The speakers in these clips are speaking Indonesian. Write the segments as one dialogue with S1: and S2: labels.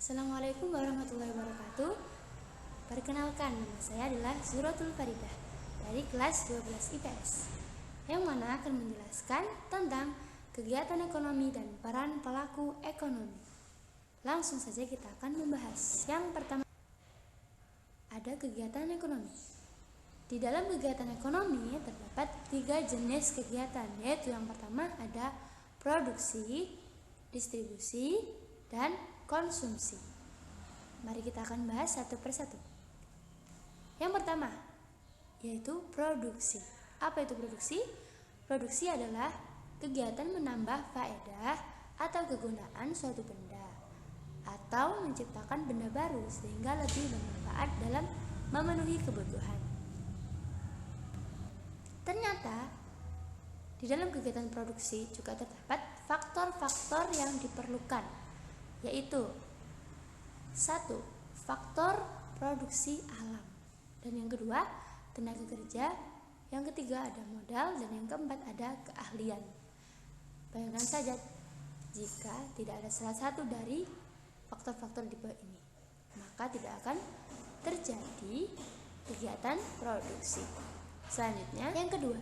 S1: Assalamualaikum warahmatullahi wabarakatuh. Perkenalkan, nama saya adalah Zuratul Faridah dari kelas 12 IPS, yang mana akan menjelaskan tentang kegiatan ekonomi dan peran pelaku ekonomi. Langsung saja kita akan membahas. Yang pertama, ada kegiatan ekonomi. Di dalam kegiatan ekonomi terdapat 3 jenis kegiatan, yaitu yang pertama ada produksi, distribusi, dan konsumsi. Mari kita akan bahas satu persatu. Yang pertama, yaitu produksi. Apa itu produksi? Produksi adalah kegiatan menambah faedah atau kegunaan suatu benda atau menciptakan benda baru sehingga lebih bermanfaat dalam memenuhi kebutuhan. Ternyata di dalam kegiatan produksi juga terdapat faktor-faktor yang diperlukan, yaitu 1. Faktor produksi alam, dan yang kedua tenaga kerja, yang ketiga ada modal, dan yang keempat ada keahlian. Bayangkan saja jika tidak ada salah satu dari faktor-faktor di bawah ini, maka tidak akan terjadi kegiatan produksi. Selanjutnya yang kedua,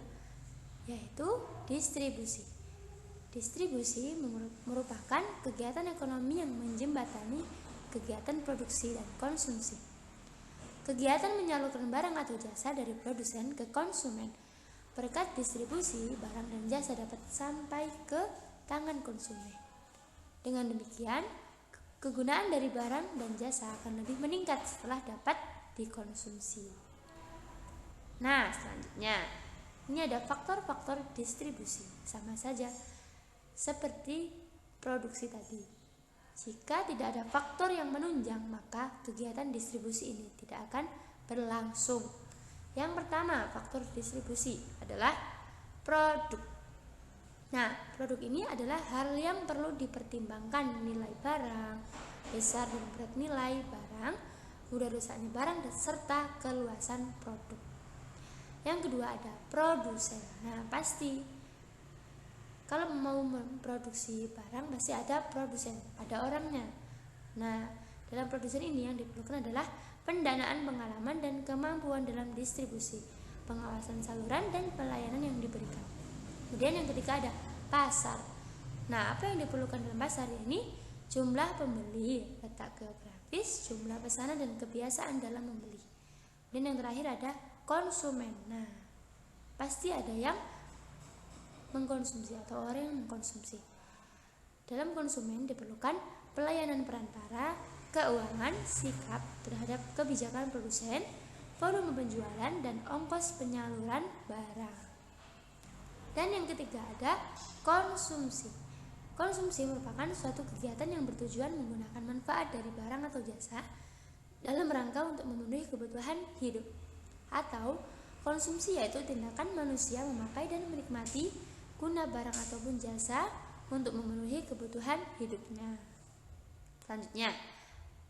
S1: yaitu distribusi. Distribusi merupakan kegiatan ekonomi yang menjembatani kegiatan produksi dan konsumsi. Kegiatan menyalurkan barang atau jasa dari produsen ke konsumen. Berkat distribusi, barang dan jasa dapat sampai ke tangan konsumen. Dengan demikian, kegunaan dari barang dan jasa akan lebih meningkat setelah dapat dikonsumsi. Nah, selanjutnya, ini ada faktor-faktor distribusi, sama saja seperti produksi tadi. Jika tidak ada faktor yang menunjang, maka kegiatan distribusi ini tidak akan berlangsung. Yang pertama, faktor distribusi adalah produk. Nah, produk ini adalah hal yang perlu dipertimbangkan, nilai barang, besar dan berat nilai barang, mudah rusaknya barang, serta keluasan produk. Yang kedua ada produsen. Nah, pasti kalau mau memproduksi barang pasti ada produsen, ada orangnya. Nah, dalam produsen ini yang diperlukan adalah pendanaan, pengalaman, dan kemampuan dalam distribusi, pengawasan saluran, dan pelayanan yang diberikan. Kemudian yang ketiga ada pasar. Nah, apa yang diperlukan dalam pasar ini? Jumlah pembeli, letak geografis, jumlah pesanan, dan kebiasaan dalam membeli. Dan yang terakhir ada konsumen. Nah, pasti ada yang mengkonsumsi atau orang yang mengkonsumsi. Dalam konsumen diperlukan pelayanan perantara, keuangan, sikap terhadap kebijakan produsen, volume penjualan, dan ongkos penyaluran barang. Dan yang ketiga ada konsumsi. Konsumsi merupakan suatu kegiatan yang bertujuan menggunakan manfaat dari barang atau jasa dalam rangka untuk memenuhi kebutuhan hidup. Atau konsumsi yaitu tindakan manusia memakai dan menikmati guna barang ataupun jasa untuk memenuhi kebutuhan hidupnya. Selanjutnya,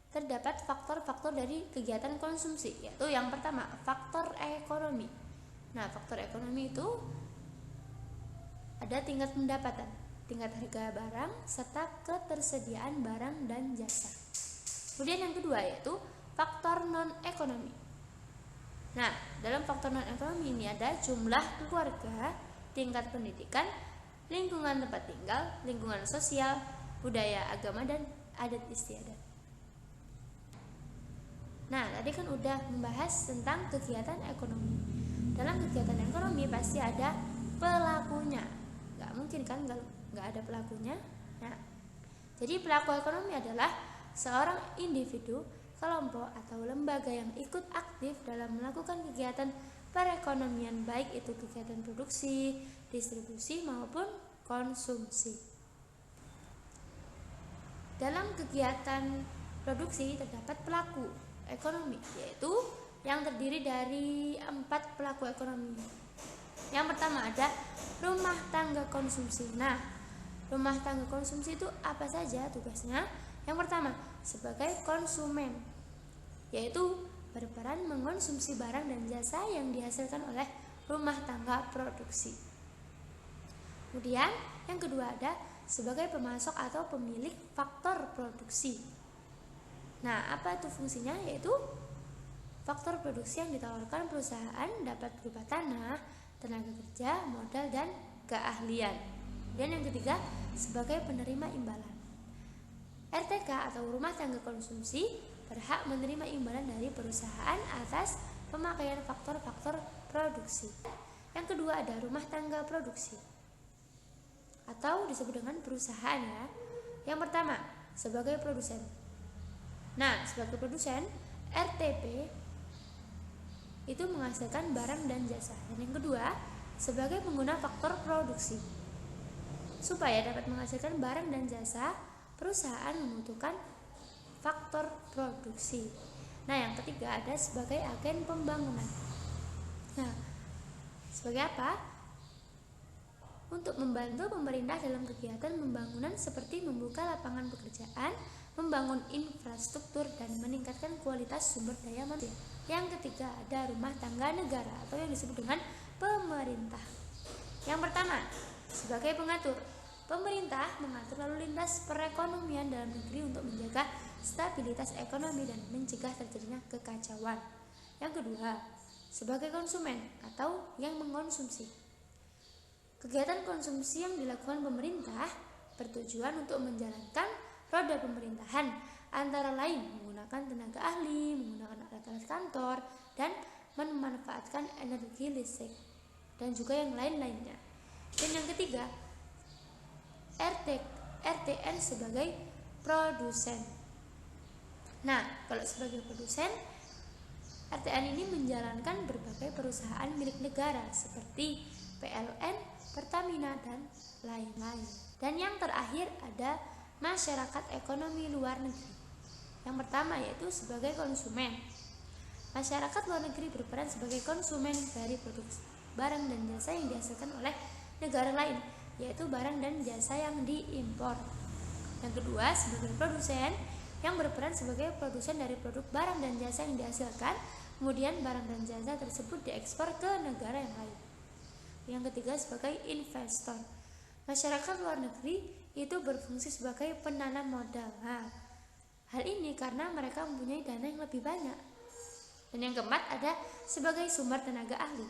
S1: terdapat faktor-faktor dari kegiatan konsumsi, yaitu yang pertama, faktor ekonomi. Nah, faktor ekonomi itu ada tingkat pendapatan, tingkat harga barang, serta ketersediaan barang dan jasa. Kemudian yang kedua yaitu faktor non-ekonomi. Nah, dalam faktor non-ekonomi ini ada jumlah keluarga, tingkat pendidikan, lingkungan tempat tinggal, lingkungan sosial, budaya, agama, dan adat istiadat. Nah, tadi kan udah membahas tentang kegiatan ekonomi. Dalam kegiatan ekonomi pasti ada pelakunya. Gak mungkin kan gak ada pelakunya. Nah, jadi pelaku ekonomi adalah seorang individu, kelompok, atau lembaga yang ikut aktif dalam melakukan kegiatan perekonomian, baik itu kegiatan produksi, distribusi, maupun konsumsi. Dalam kegiatan produksi terdapat pelaku ekonomi, yaitu yang terdiri dari 4 pelaku ekonomi. Yang pertama ada rumah tangga konsumsi. Nah, rumah tangga konsumsi itu apa saja tugasnya? Yang pertama, sebagai konsumen, yaitu berperan mengkonsumsi barang dan jasa yang dihasilkan oleh rumah tangga produksi. Kemudian yang kedua ada sebagai pemasok atau pemilik faktor produksi. Nah, apa itu fungsinya? Yaitu faktor produksi yang ditawarkan perusahaan dapat berupa tanah, tenaga kerja, modal, dan keahlian. Dan yang ketiga, sebagai penerima imbalan. RTK atau rumah tangga konsumsi berhak menerima imbalan dari perusahaan atas pemakaian faktor-faktor produksi. Yang kedua ada rumah tangga produksi atau disebut dengan perusahaan ya. Yang pertama, sebagai produsen. Nah, sebagai produsen, RTP itu menghasilkan barang dan jasa. Dan yang kedua, sebagai pengguna faktor produksi. Supaya dapat menghasilkan barang dan jasa, perusahaan membutuhkan faktor produksi. Nah, yang ketiga ada sebagai agen pembangunan. Nah, sebagai apa? Untuk membantu pemerintah dalam kegiatan pembangunan seperti membuka lapangan pekerjaan, membangun infrastruktur, dan meningkatkan kualitas sumber daya manusia. Yang ketiga ada rumah tangga negara atau yang disebut dengan pemerintah. Yang pertama, sebagai pengatur. Pemerintah mengatur lalu lintas perekonomian dalam negeri untuk menjaga stabilitas ekonomi dan mencegah terjadinya kekacauan. Yang kedua, sebagai konsumen atau yang mengkonsumsi. Kegiatan konsumsi yang dilakukan pemerintah bertujuan untuk menjalankan roda pemerintahan, antara lain menggunakan tenaga ahli, menggunakan alat-alat kantor, dan memanfaatkan energi listrik, dan juga yang lain-lainnya. Dan yang ketiga, RTN sebagai produsen. Nah, kalau sebagai produsen, RTN ini menjalankan berbagai perusahaan milik negara seperti PLN, Pertamina, dan lain-lain. Dan yang terakhir ada masyarakat ekonomi luar negeri. Yang pertama yaitu sebagai konsumen. Masyarakat luar negeri berperan sebagai konsumen dari produksi barang dan jasa yang dihasilkan oleh negara lain, yaitu barang dan jasa yang diimpor. Yang kedua, sebagai produsen yang berperan sebagai produsen dari produk barang dan jasa yang dihasilkan, kemudian barang dan jasa tersebut diekspor ke negara yang lain. Yang ketiga, sebagai investor. Masyarakat luar negeri itu berfungsi sebagai penanam modal. Nah, hal ini karena mereka mempunyai dana yang lebih banyak. Dan yang keempat ada sebagai sumber tenaga ahli.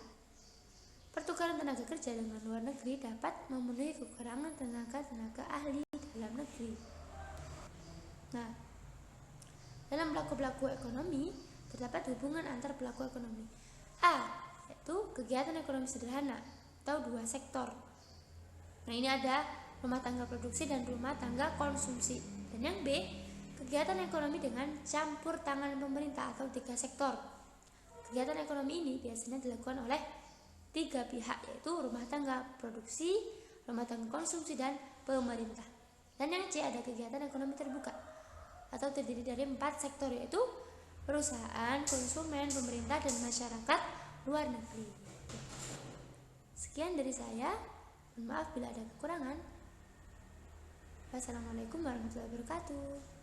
S1: Pertukaran tenaga kerja dengan luar negeri dapat memenuhi kekurangan tenaga ahli dalam negeri. Nah, dalam pelaku-pelaku ekonomi terdapat hubungan antar pelaku ekonomi. A, yaitu kegiatan ekonomi sederhana atau dua sektor. Nah, ini ada rumah tangga produksi dan rumah tangga konsumsi. Dan yang B, kegiatan ekonomi dengan campur tangan pemerintah atau tiga sektor. Kegiatan ekonomi ini biasanya dilakukan oleh tiga pihak, yaitu rumah tangga produksi, rumah tangga konsumsi, dan pemerintah. Dan yang C ada kegiatan ekonomi terbuka atau terdiri dari 4 sektor, yaitu perusahaan, konsumen, pemerintah, dan masyarakat luar negeri. Sekian dari saya, mohon maaf bila ada kekurangan. Wassalamualaikum warahmatullahi wabarakatuh.